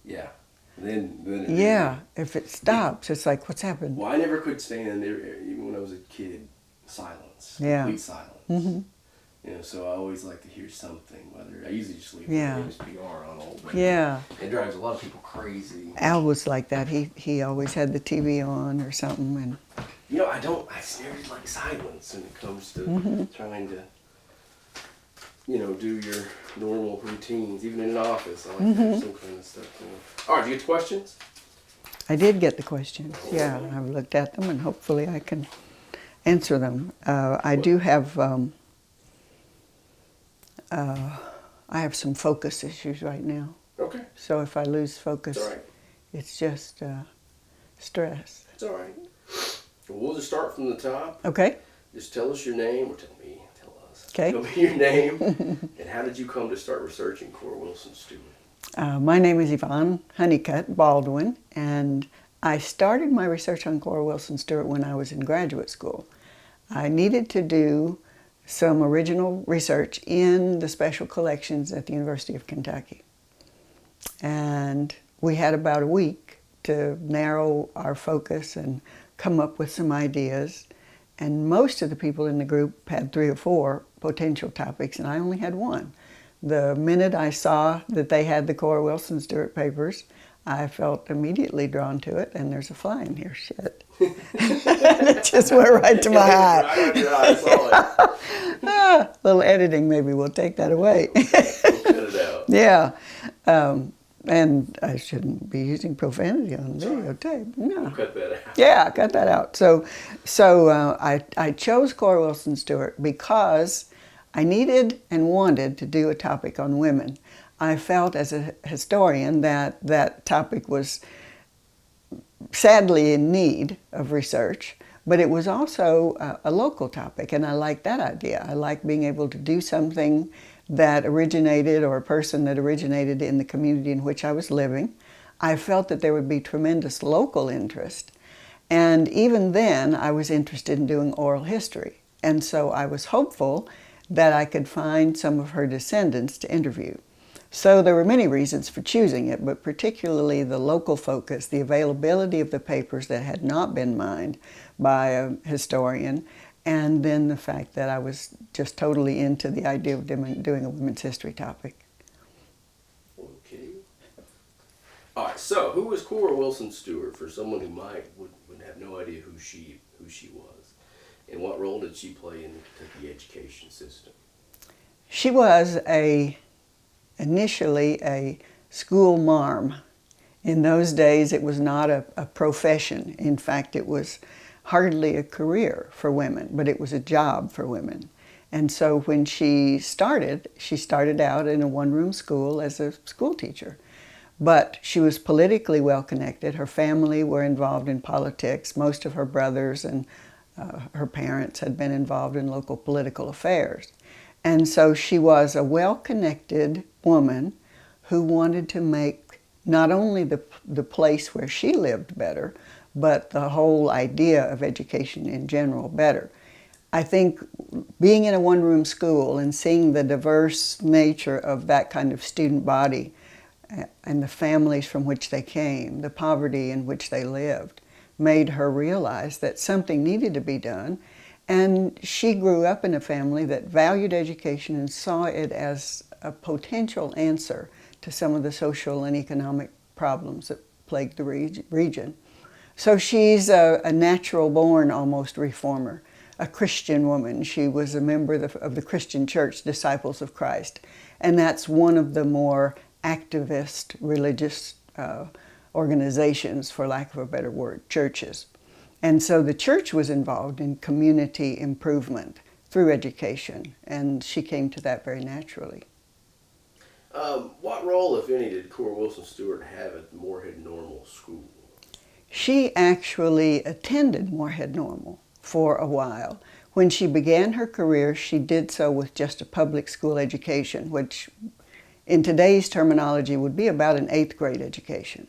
Yeah. Then it Yeah, if it stops, it's like, what's happened? Well, I never could stand there, even when I was a kid, silence, Yeah. complete silence. Mm-hmm. You know, so I always like to hear something. Whether I usually just leave Yeah. the NPR on all day. Yeah. It drives a lot of people crazy. Al was like that. He always had the TV on or something, and You know, I just never like silence when it comes to trying to, you know, do your normal routines, even in an office. I like to have some kind of stuff going. All right, do you get questions? I did get the questions. Yeah, I've looked at them, and hopefully I can answer them. I do have I have some focus issues right now. Okay. So if I lose focus, It's all right. it's just stress. It's all right. Well, we'll just start from the top. Okay. Just tell us your name, or tell us. Okay. Tell me your name, and how did you come to start researching Cora Wilson Stewart? My name is Yvonne Baldwin, and I started my research on Cora Wilson Stewart when I was in graduate school. I needed to do some original research in the special collections at the University of Kentucky. And we had about a week to narrow our focus and come up with some ideas. And most of the people in the group had 3 or 4 potential topics, and I only had one. The minute I saw that they had the Cora Wilson Stewart papers, I felt immediately drawn to it, and there's a fly in here, shit. It just went right to my eye. Right on your eye, I saw it. A little editing maybe will take that away. We'll cut it out. Yeah. And I shouldn't be using profanity on videotape. No. We'll cut that out. Yeah, cut that out. So I chose Cora Wilson Stewart because I needed and wanted to do a topic on women. I felt as a historian that that topic was sadly in need of research, but it was also a local topic, and I liked that idea. I liked being able to do something that originated, or a person that originated in the community in which I was living. I felt that there would be tremendous local interest, and even then I was interested in doing oral history, and so I was hopeful that I could find some of her descendants to interview. So there were many reasons for choosing it, but particularly the local focus, the availability of the papers that had not been mined by a historian, and then the fact that I was just totally into the idea of doing a women's history topic. Okay. All right, so who was Cora Wilson Stewart for someone who would have no idea who she was? And what role did she play in the Kentucky education system? She was initially a school marm. In those days, it was not a profession. In fact, it was hardly a career for women, but it was a job for women. And so when she started out in a one-room school as a school teacher. But she was politically well connected. Her family were involved in politics. Most of her brothers and her parents had been involved in local political affairs. And so she was a well-connected woman who wanted to make not only the place where she lived better, but the whole idea of education in general better. I think being in a one-room school and seeing the diverse nature of that kind of student body and the families from which they came, the poverty in which they lived, made her realize that something needed to be done. And she grew up in a family that valued education and saw it as a potential answer to some of the social and economic problems that plagued the region. So she's a natural-born almost reformer, a Christian woman. She was a member of the Christian Church, Disciples of Christ. And that's one of the more activist religious organizations, for lack of a better word, churches. And so the church was involved in community improvement through education, and she came to that very naturally. What role, if any, did Cora Wilson Stewart have at the Morehead Normal School? She actually attended Morehead Normal for a while. When she began her career, she did so with just a public school education, which in today's terminology would be about an 8th grade education.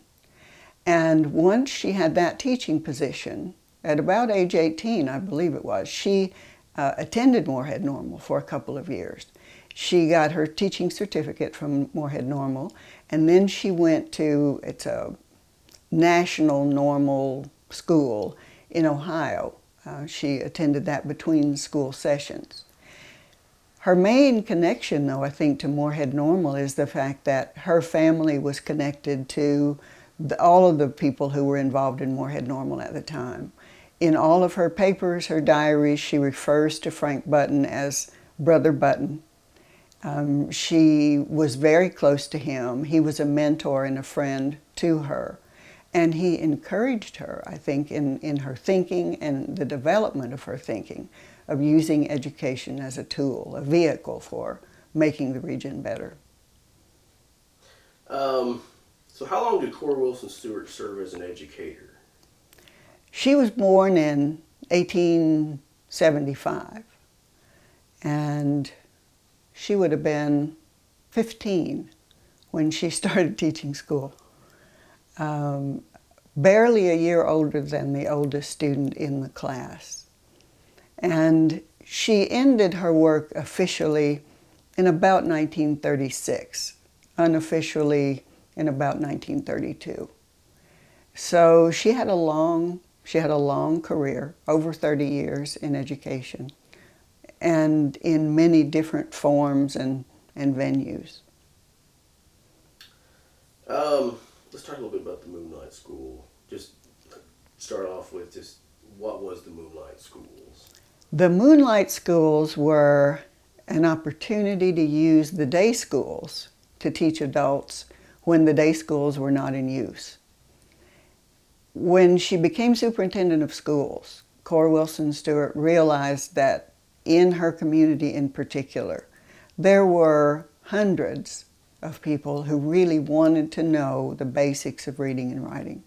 And once she had that teaching position, at about age 18, I believe it was, she attended Morehead Normal for a couple of years. She got her teaching certificate from Morehead Normal, And then she went to, it's a national normal school in Ohio. She attended that between school sessions. Her main connection, though, I think, to Morehead Normal is the fact that her family was connected to all of the people who were involved in Morehead Normal at the time. In all of her papers, her diaries, she refers to Frank Button as Brother Button. She was very close to him. He was a mentor and a friend to her. And he encouraged her, I think, in her thinking and the development of her thinking, of using education as a tool, a vehicle for making the region better. So how long did Cora Wilson Stewart serve as an educator? She was born in 1875, and she would have been 15 when she started teaching school. Barely a year older than the oldest student in the class. And she ended her work officially in about 1936, unofficially in about 1932. So she had a long career, over 30 years in education, and in many different forms and venues. Let's talk a little bit about the Moonlight School. Just start off with just what was the Moonlight Schools? The Moonlight Schools were an opportunity to use the day schools to teach adults when the day schools were not in use. When she became superintendent of schools, Cora Wilson Stewart realized that in her community in particular, there were hundreds of people who really wanted to know the basics of reading and writing.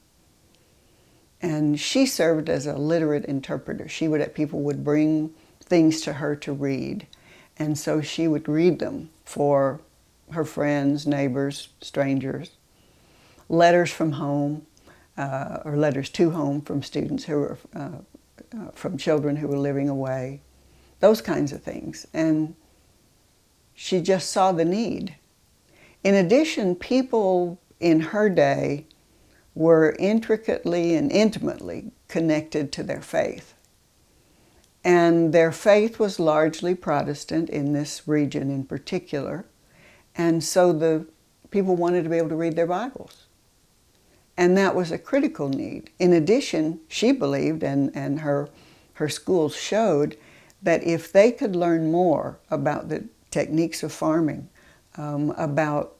And she served as a literate interpreter. People would bring things to her to read, and so she would read them for her friends, neighbors, strangers. Letters from home, or letters to home from students who were, from children who were living away, those kinds of things. And she just saw the need. In addition, people in her day were intricately and intimately connected to their faith. And their faith was largely Protestant in this region in particular. And so the people wanted to be able to read their Bibles. And that was a critical need. In addition, she believed, and her schools showed, that if they could learn more about the techniques of farming, about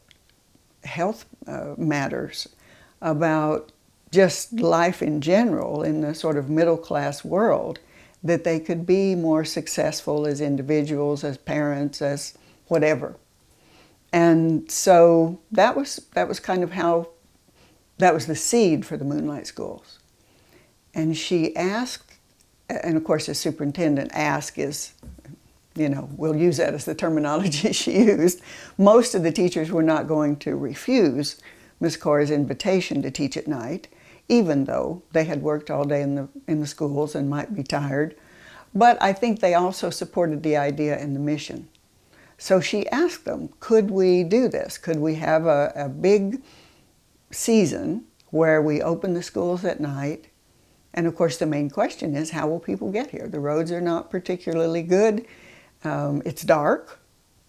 health matters, about just life in general in the sort of middle-class world, that they could be more successful as individuals, as parents, as whatever. And so that was kind of how, that was the seed for the Moonlight Schools. And she asked, and of course as superintendent, ask is, we'll use that as the terminology she used. Most of the teachers were not going to refuse Miss Cora's invitation to teach at night, even though they had worked all day in the schools and might be tired. But I think they also supported the idea and the mission. So she asked them, could we do this? Could we have a big season where we open the schools at night? And of course the main question is, how will people get here? The roads are not particularly good. It's dark.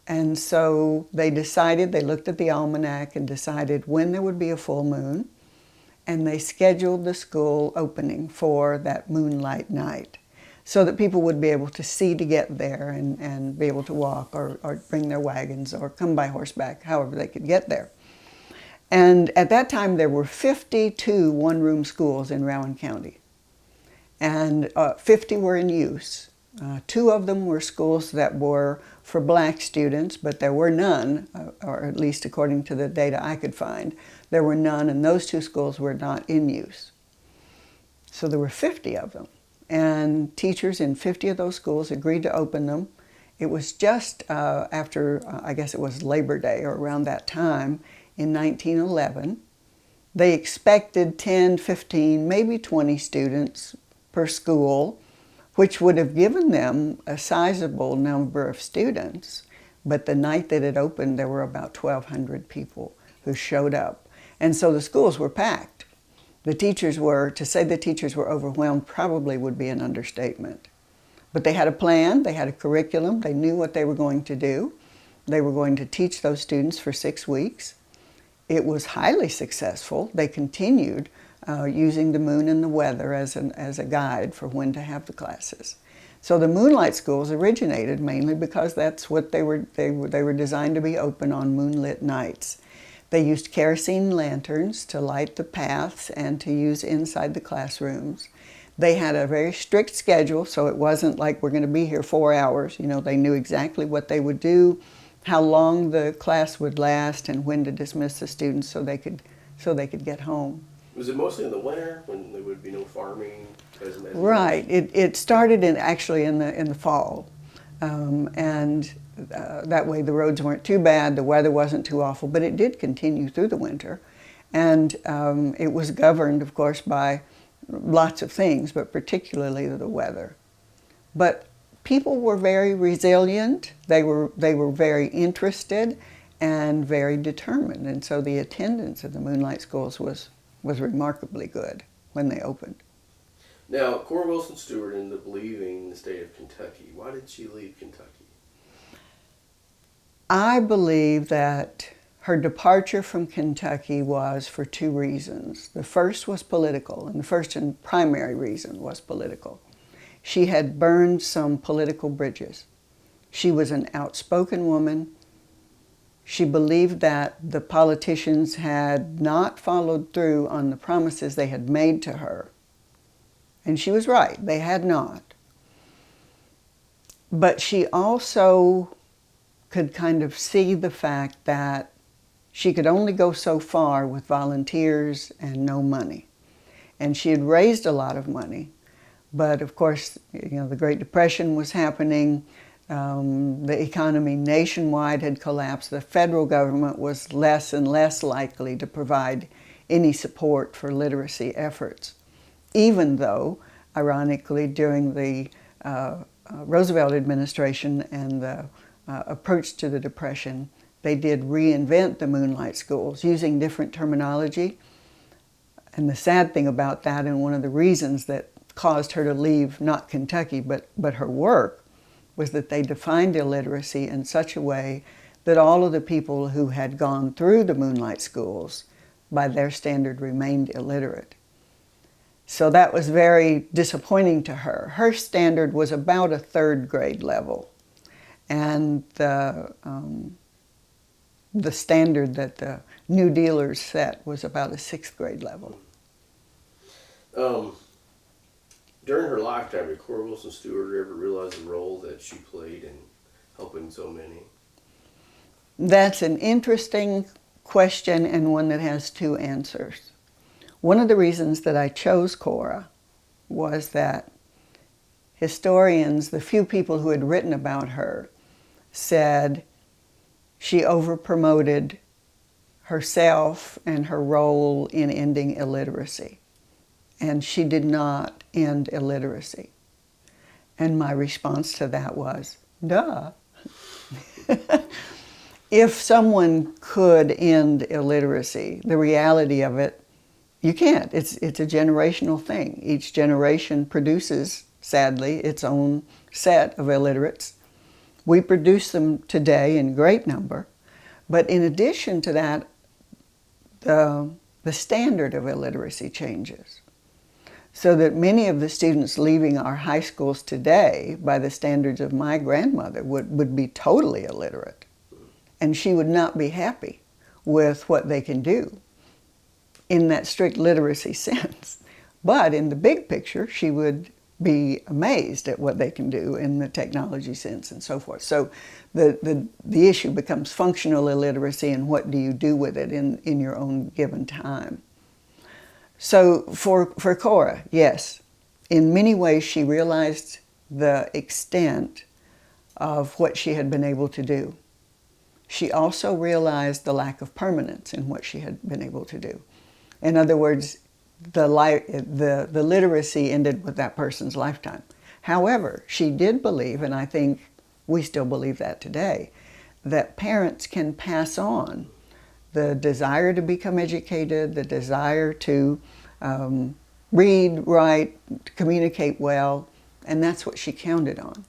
And so they looked at the almanac and decided when there would be a full moon, and they scheduled the school opening for that moonlight night so that people would be able to see to get there and be able to walk or bring their wagons or come by horseback, however they could get there. And at that time there were 52 one-room schools in Rowan County, and 50 were in use. 2 of them were schools that were for black students, but there were none, or at least according to the data I could find, there were none, and those 2 schools were not in use. So there were 50 of them, and teachers in 50 of those schools agreed to open them. It was just after, I guess it was Labor Day or around that time in 1911. They expected 10, 15, maybe 20 students per school, which would have given them a sizable number of students. But the night that it opened, there were about 1,200 people who showed up. And so the schools were packed. To say the teachers were overwhelmed probably would be an understatement. But they had a plan, they had a curriculum, they knew what they were going to do. They were going to teach those students for 6 weeks. It was highly successful. They continued using the moon and the weather as a guide for when to have the classes. So the Moonlight Schools originated mainly because that's what they were designed to be open on moonlit nights. They used kerosene lanterns to light the paths and to use inside the classrooms. They had a very strict schedule, so it wasn't like we're going to be here 4 hours. You know, they knew exactly what they would do, how long the class would last, and when to dismiss the students so they could get home. Was it mostly in the winter when there would be no farming? Right. It started actually in the fall, and that way the roads weren't too bad, the weather wasn't too awful, but it did continue through the winter, and it was governed, of course, by lots of things, but particularly the weather. But people were very resilient. They were very interested and very determined, and so the attendance at the Moonlight Schools was remarkably good when they opened. Now, Cora Wilson Stewart ended up leaving the state of Kentucky. Why did she leave Kentucky? I believe that her departure from Kentucky was for 2 reasons. The first was political, and the first and primary reason was political. She had burned some political bridges. She was an outspoken woman. She believed that the politicians had not followed through on the promises they had made to her. And she was right, they had not. But she also could kind of see the fact that she could only go so far with volunteers and no money. And she had raised a lot of money, but of course, you know, the Great Depression was happening, the economy nationwide had collapsed, the federal government was less and less likely to provide any support for literacy efforts, even though, ironically, during the Roosevelt administration and the approach to the Depression, they did reinvent the Moonlight Schools using different terminology. And the sad thing about that, and one of the reasons that caused her to leave not Kentucky but her work, was that they defined illiteracy in such a way that all of the people who had gone through the Moonlight Schools, by their standard, remained illiterate. So that was very disappointing to her. Her standard was about a 3rd grade level. And the standard that the New Dealers set was about a 6th grade level. During her lifetime, did Cora Wilson Stewart ever realize the role that she played in helping so many? That's an interesting question and one that has 2 answers. One of the reasons that I chose Cora was that historians, the few people who had written about her, said she over-promoted herself and her role in ending illiteracy. And she did not end illiteracy. And my response to that was, duh. If someone could end illiteracy, the reality of it, you can't. It's a generational thing. Each generation produces, sadly, its own set of illiterates. We produce them today in great number. But in addition to that, the standard of illiteracy changes. So that many of the students leaving our high schools today, by the standards of my grandmother, would be totally illiterate. And she would not be happy with what they can do in that strict literacy sense. But in the big picture, she would be amazed at what they can do in the technology sense and so forth. So the issue becomes functional illiteracy, and what do you do with it in your own given time. So for Cora, yes, in many ways she realized the extent of what she had been able to do. She also realized the lack of permanence in what she had been able to do. In other words, the literacy ended with that person's lifetime. However, she did believe, and I think we still believe that today, that parents can pass on the desire to become educated, the desire to read, write, communicate well, and that's what she counted on.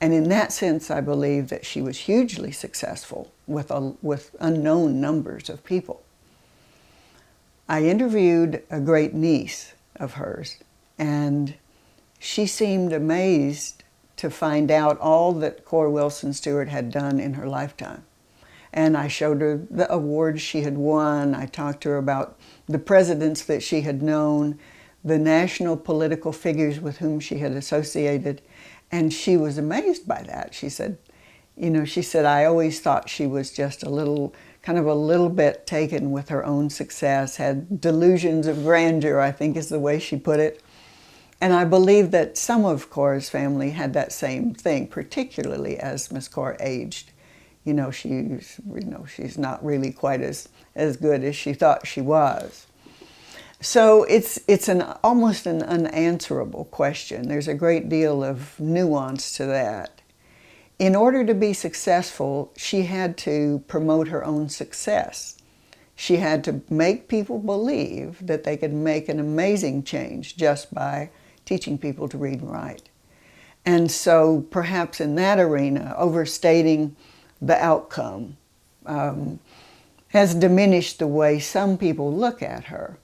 And in that sense, I believe that she was hugely successful with unknown numbers of people. I interviewed a great niece of hers, and she seemed amazed to find out all that Cora Wilson Stewart had done in her lifetime. And I showed her the awards she had won. I talked to her about the presidents that she had known, the national political figures with whom she had associated, and she was amazed by that. She said, I always thought she was just a little bit taken with her own success, had delusions of grandeur, I think is the way she put it. And I believe that some of Cora's family had that same thing, particularly as Miss Cora aged. She's not really quite as good as she thought she was. So it's almost an unanswerable question. There's a great deal of nuance to that. In order to be successful, she had to promote her own success. She had to make people believe that they could make an amazing change just by teaching people to read and write. And so perhaps in that arena, overstating the outcome has diminished the way some people look at her.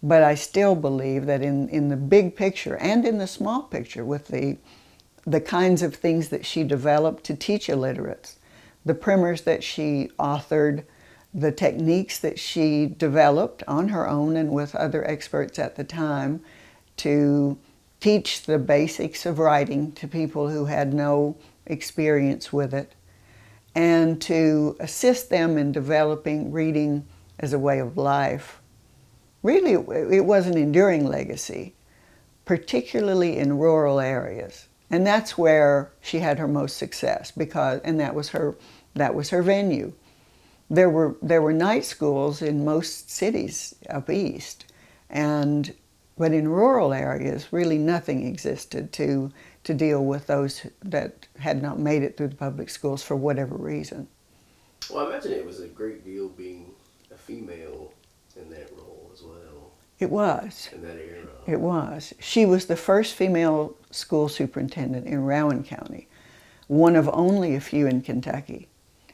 But I still believe that in the big picture and in the small picture, with the kinds of things that she developed to teach illiterates, the primers that she authored, the techniques that she developed on her own and with other experts at the time to teach the basics of writing to people who had no experience with it, and to assist them in developing reading as a way of life. Really, it was an enduring legacy, particularly in rural areas. And that's where she had her most success, and that was her venue. There were night schools in most cities up east, but in rural areas, really nothing existed to deal with those that had not made it through the public schools for whatever reason. Well, I imagine it was a great deal being a female in that role as well. It was. In that era. It was. She was the first female school superintendent in Rowan County, one of only a few in Kentucky.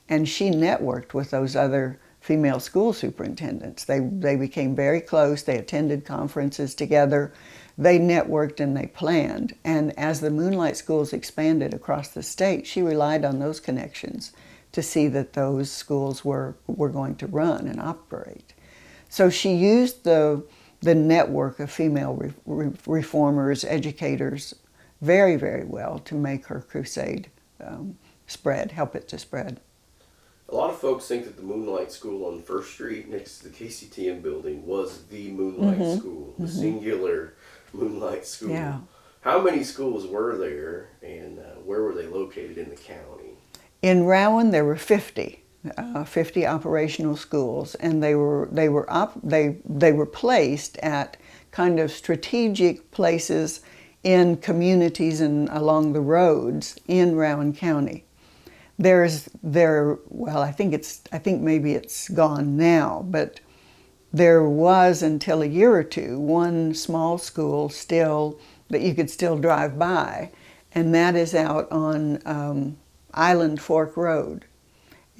And she networked with those other female school superintendents. They became very close. They attended conferences together. They networked and they planned. And as the Moonlight Schools expanded across the state, she relied on those connections to see that those schools were going to run and operate. So she used the network of female reformers, educators, very, very well to make her crusade help it to spread. A lot of folks think that the Moonlight School on First Street next to the KCTM building was the Moonlight School, the singular Moonlight School. Yeah. How many schools were there, and where were they located in the county? In Rowan, there were 50 operational schools, and they were placed at kind of strategic places in communities and along the roads in Rowan County. I think maybe it's gone now, but there was until a year or two one small school still that you could still drive by, and that is out on Island Fork Road.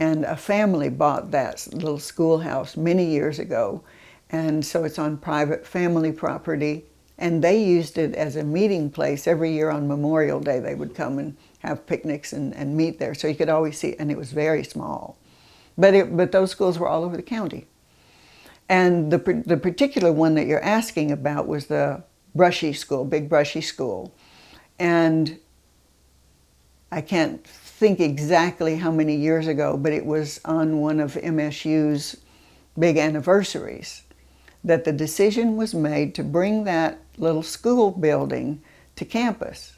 And a family bought that little schoolhouse many years ago, and so it's on private family property, and they used it as a meeting place. Every year on Memorial Day they would come and have picnics and meet there, so you could always see, and it was very small. But those schools were all over the county. And the particular one that you're asking about was the Brushy School, Big Brushy School. And I can't think exactly how many years ago, but it was on one of MSU's big anniversaries that the decision was made to bring that little school building to campus.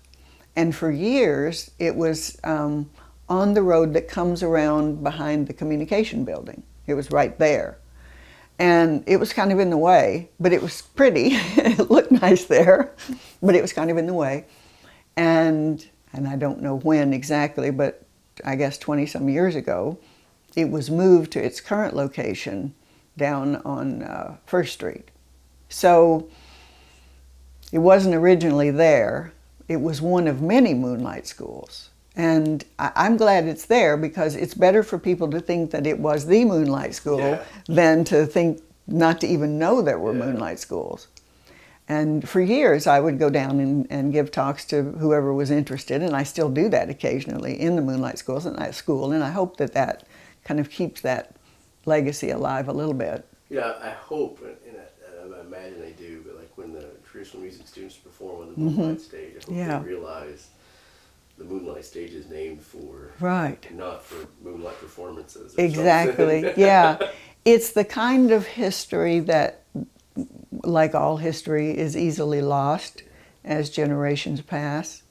And for years, it was on the road that comes around behind the communication building. It was right there. And it was kind of in the way, but it was pretty. It looked nice there, but it was kind of in the way. And I don't know when exactly, but I guess 20-some years ago, it was moved to its current location down on First Street. So it wasn't originally there. It was one of many Moonlight Schools. And I'm glad it's there because it's better for people to think that it was the Moonlight School than to think not to even know there were Moonlight Schools. And for years I would go down and give talks to whoever was interested, and I still do that occasionally in the Moonlight Schools and I hope that that kind of keeps that legacy alive a little bit. Yeah, I hope, and I imagine they do, but like when the traditional music students perform on the Moonlight stage, I hope they realize the Moonlight stage is named for, not for Moonlight performances. Exactly, yeah. It's the kind of history that, like all history, is easily lost as generations pass,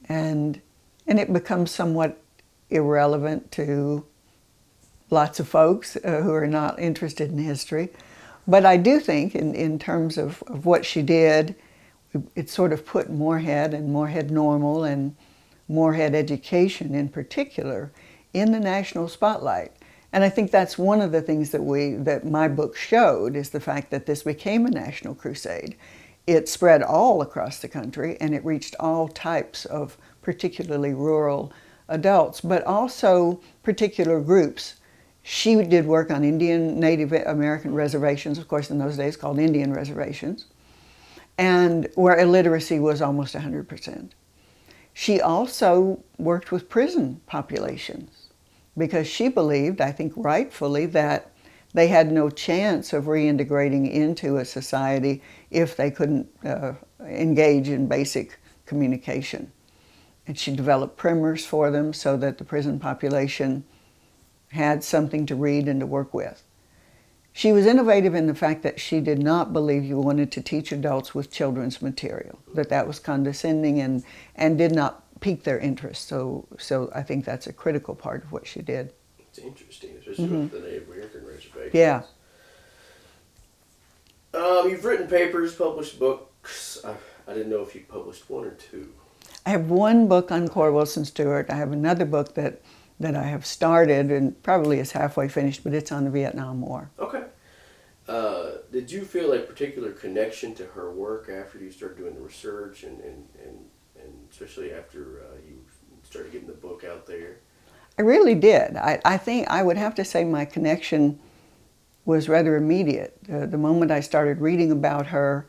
and it becomes somewhat irrelevant to lots of folks who are not interested in history. But I do think in terms of what she did, it sort of put Morehead and Morehead Normal and Morehead education in particular in the national spotlight. And I think that's one of the things that my book showed, is the fact that this became a national crusade. It spread all across the country and it reached all types of particularly rural adults, but also particular groups. She did work on Indian, Native American reservations, of course in those days called Indian reservations, and where illiteracy was almost 100%. She also worked with prison populations because she believed, I think rightfully, that they had no chance of reintegrating into a society if they couldn't engage in basic communication. And she developed primers for them so that the prison population had something to read and to work with. She was innovative in the fact that she did not believe you wanted to teach adults with children's material, that was condescending and did not pique their interest. So I think that's a critical part of what she did. It's interesting, especially with the Native American reservations. Yeah. You've written papers, published books. I didn't know if you published one or two. I have one book on Cora Wilson Stewart. I have another book that I have started and probably is halfway finished, but it's on the Vietnam War. Okay. Did you feel a particular connection to her work after you started doing the research and especially after you started getting the book out there? I really did. I think I would have to say my connection was rather immediate. The moment I started reading about her,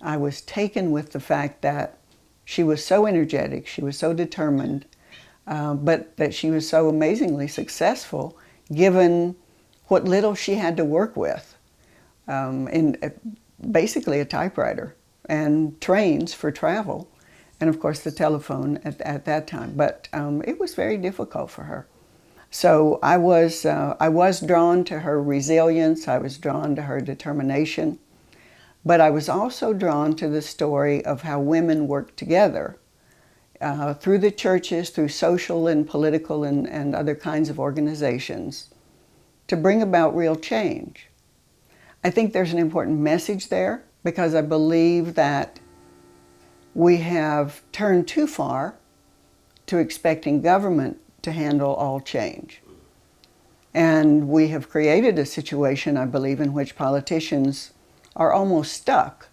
I was taken with the fact that she was so energetic, she was so determined, but that she was so amazingly successful given what little she had to work with. In basically a typewriter and trains for travel, and of course the telephone at that time. But it was very difficult for her. So I was drawn to her resilience, I was drawn to her determination, but I was also drawn to the story of how women worked together through the churches, through social and political and other kinds of organizations to bring about real change. I think there's an important message there because I believe that we have turned too far to expecting government to handle all change. And we have created a situation, I believe, in which politicians are almost stuck.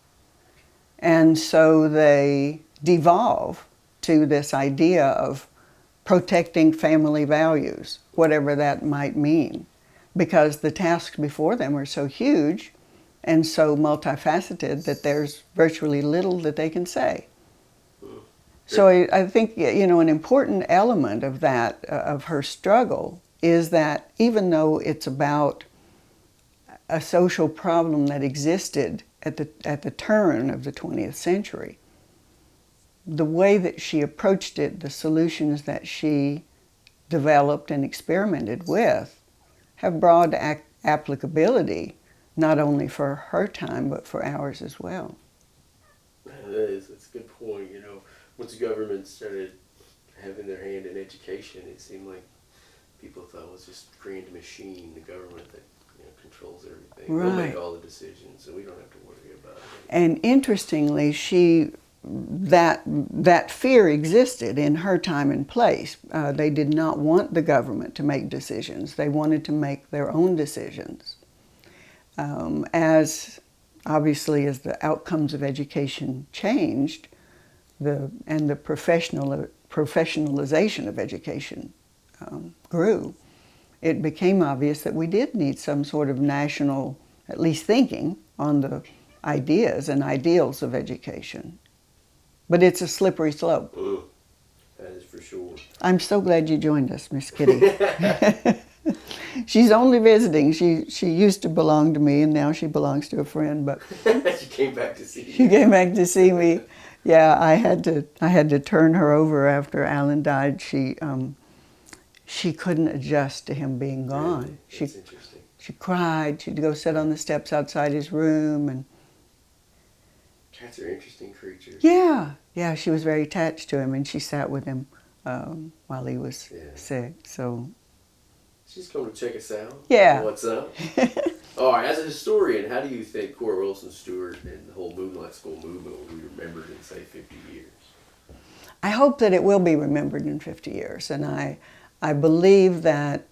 And so they devolve to this idea of protecting family values, whatever that might mean, because the tasks before them are so huge and so multifaceted that there's virtually little that they can say. So I think, you know, an important element of that, of her struggle, is that even though it's about a social problem that existed at the turn of the 20th century, the way that she approached it, the solutions that she developed and experimented with, have broad applicability, not only for her time, but for ours as well. That's a good point. You know, once the government started having their hand in education, it seemed like people thought it was just a grand machine, the government that controls everything. Right. They'll make all the decisions, so we don't have to worry about it. And interestingly, she that fear existed in her time and place. They did not want the government to make decisions. They wanted to make their own decisions. As obviously as the outcomes of education changed, and the professionalization of education grew, it became obvious that we did need some sort of national, at least thinking on the ideas and ideals of education. But it's a slippery slope. That is for sure. I'm so glad you joined us, Miss Kitty. She's only visiting. She used to belong to me, and now she belongs to a friend. But She came back to see you. she came back to see me. Yeah, I had to turn her over after Alan died. She couldn't adjust to him being gone. Really? That's interesting. She cried. She'd go sit on the steps outside his room, and Cats are interesting creatures. yeah, she was very attached to him, and she sat with him while he was sick. So she's going to check us out. Yeah. What's up? All right, as a historian, how do you think Cora Wilson Stewart and the whole Moonlight School movement will be remembered in, say, 50 years? I hope that it will be remembered in 50 years, and I believe that